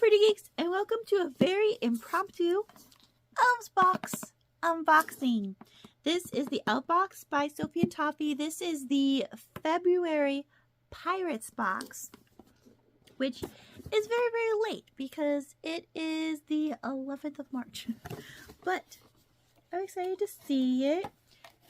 Pretty Geeks, and welcome to a very impromptu Elves Box unboxing. This is the Elves Box by Sophie and Toffee. This is the February Pirates box, which is very, very late because it is the 11th of March. But I'm excited to see it.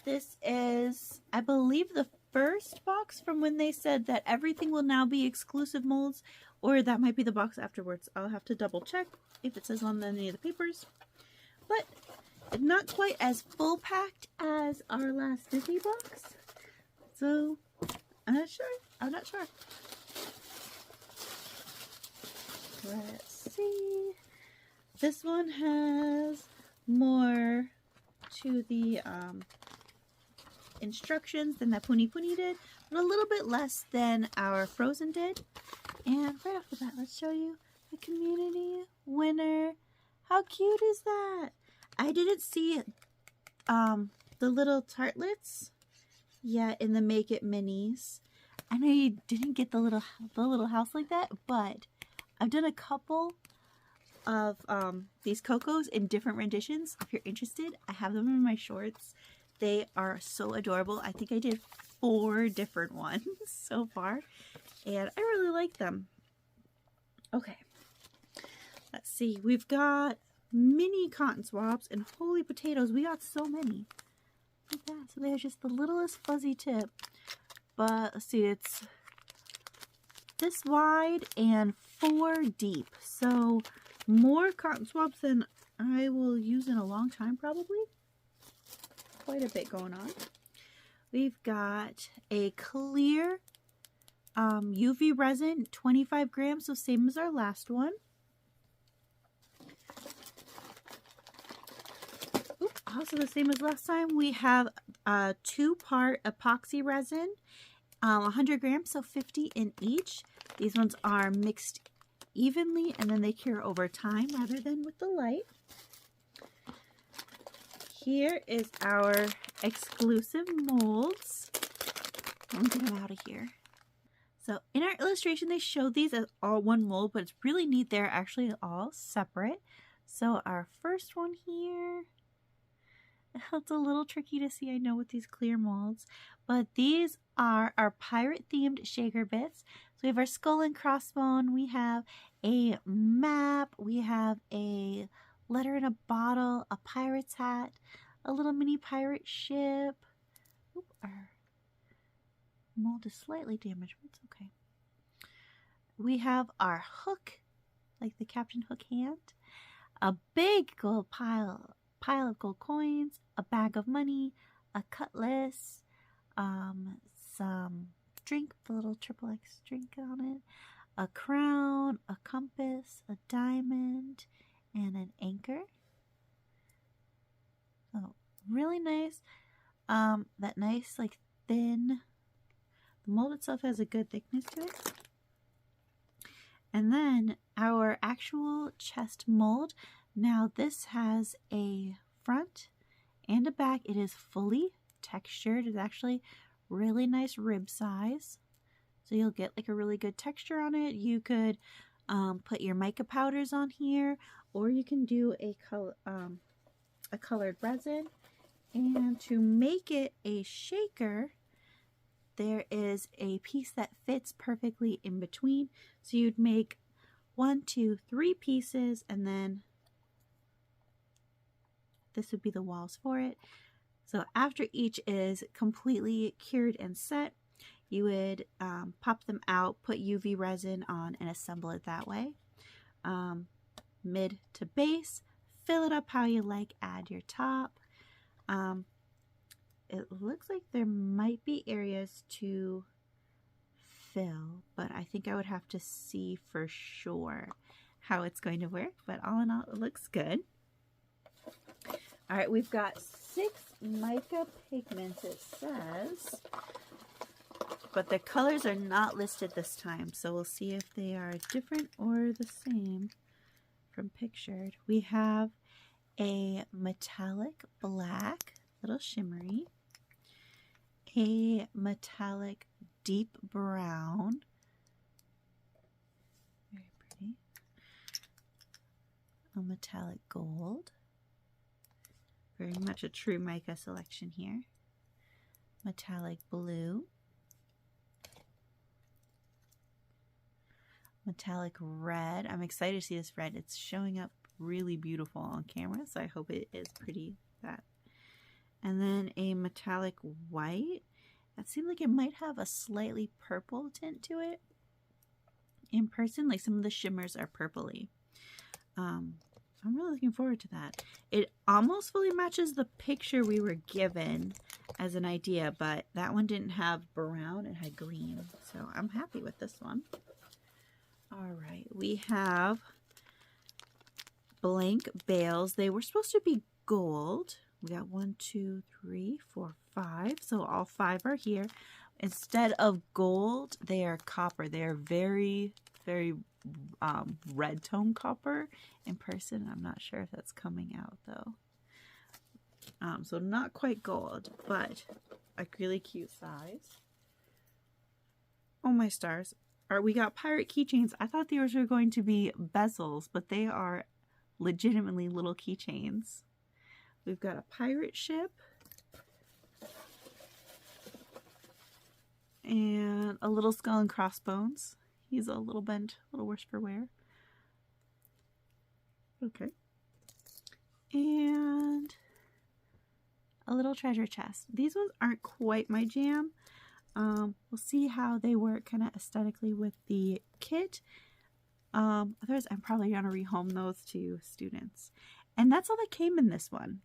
This is, I believe, the first box from when they said that everything will now be exclusive molds, or that might be the box afterwards. I'll have to double check if it says on any of the papers. But not quite as full packed as our last Disney box. So I'm not sure. Let's see. This one has more to the instructions than that Spoonie did, but a little bit less than our Frozen did. And right off the bat, let's show you the community winner. How cute is that? I didn't see the little tartlets yet in the Make It minis. I know you didn't get the little house like that, but I've done a couple of these Cocos in different renditions. If you're interested, I have them in my shorts. They are so adorable. I think I did 4 different ones so far, and I really like them. Okay, let's see. We've got mini cotton swabs and holy potatoes. We got so many. Look at that. So there's just the littlest fuzzy tip. But let's see, it's this wide and 4 deep. So more cotton swabs than I will use in a long time probably. Quite a bit going on. We've got a clear UV resin, 25 grams, so same as our last one. Oops, also the same as last time. We have a 2-part epoxy resin, 100 grams, so 50 in each. These ones are mixed evenly and then they cure over time rather than with the light. Here is our exclusive molds. Let me get them out of here. So in our illustration, they showed these as all one mold, but it's really neat. They're actually all separate. So our first one here, it's a little tricky to see, I know, with these clear molds, but these are our pirate themed shaker bits. So we have our skull and crossbone, we have a map, we have a letter in a bottle, a pirate's hat, a little mini pirate ship. Oop, our mold is slightly damaged, but it's okay. We have our hook, like the Captain Hook hand, a big gold pile of gold coins, a bag of money, a cutlass, some drink, the little XXX drink on it, a crown, a compass, a diamond, and an anchor. So really nice. That nice, like, thin. The mold itself has a good thickness to it. And then our actual chest mold. Now this has a front and a back. It is fully textured. It's actually really nice rib size. So you'll get like a really good texture on it. You could put your mica powders on here, or you can do a colored resin. And to make it a shaker, there is a piece that fits perfectly in between. So you'd make 1, 2, 3 pieces, and then this would be the walls for it. So after each is completely cured and set, you would pop them out, put UV resin on, and assemble it that way. Mid to base, fill it up how you like, add your top. It looks like there might be areas to fill, but I think I would have to see for sure how it's going to work. But all in all, it looks good. All right, we've got 6 mica pigments, it says, but the colors are not listed this time, so we'll see if they are different or the same from pictured. We have a metallic black, little shimmery, a metallic deep brown, very pretty, a metallic gold. Very much a true mica selection here. Metallic blue. Metallic red. I'm excited to see this red. It's showing up really beautiful on camera, so I hope it is pretty. That. And then a metallic white. That seemed like it might have a slightly purple tint to it. In person, like some of the shimmers are purpley. I'm really looking forward to that. It almost fully matches the picture we were given as an idea, but that one didn't have brown, it had green. So I'm happy with this one. All right, we have blank bales. They were supposed to be gold. We got 1, 2, 3, 4, 5. So all 5 are here. Instead of gold, they are copper. They are very, very red tone copper. In person, I'm not sure if that's coming out though. So not quite gold, but a really cute size. Oh my stars. We got pirate keychains. I thought these were going to be bezels, but they are legitimately little keychains. We've got a pirate ship. And a little skull and crossbones. He's a little bent, a little worse for wear. Okay. And a little treasure chest. These ones aren't quite my jam. We'll see how they work kind of aesthetically with the kit. Otherwise, I'm probably going to rehome those to students. And that's all that came in this one.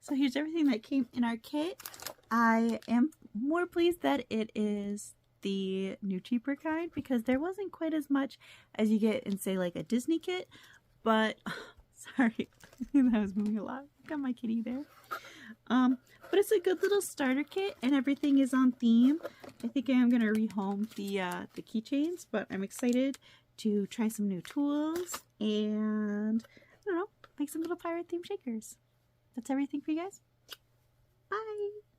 So here's everything that came in our kit. I am more pleased that it is the new cheaper kind because there wasn't quite as much as you get in, say, like a Disney kit. But, sorry, that was moving a lot. Got my kitty there. But it's a good little starter kit and everything is on theme. I think I am going to rehome the keychains, but I'm excited to try some new tools and, I don't know, make some little pirate themed shakers. That's everything for you guys. Bye!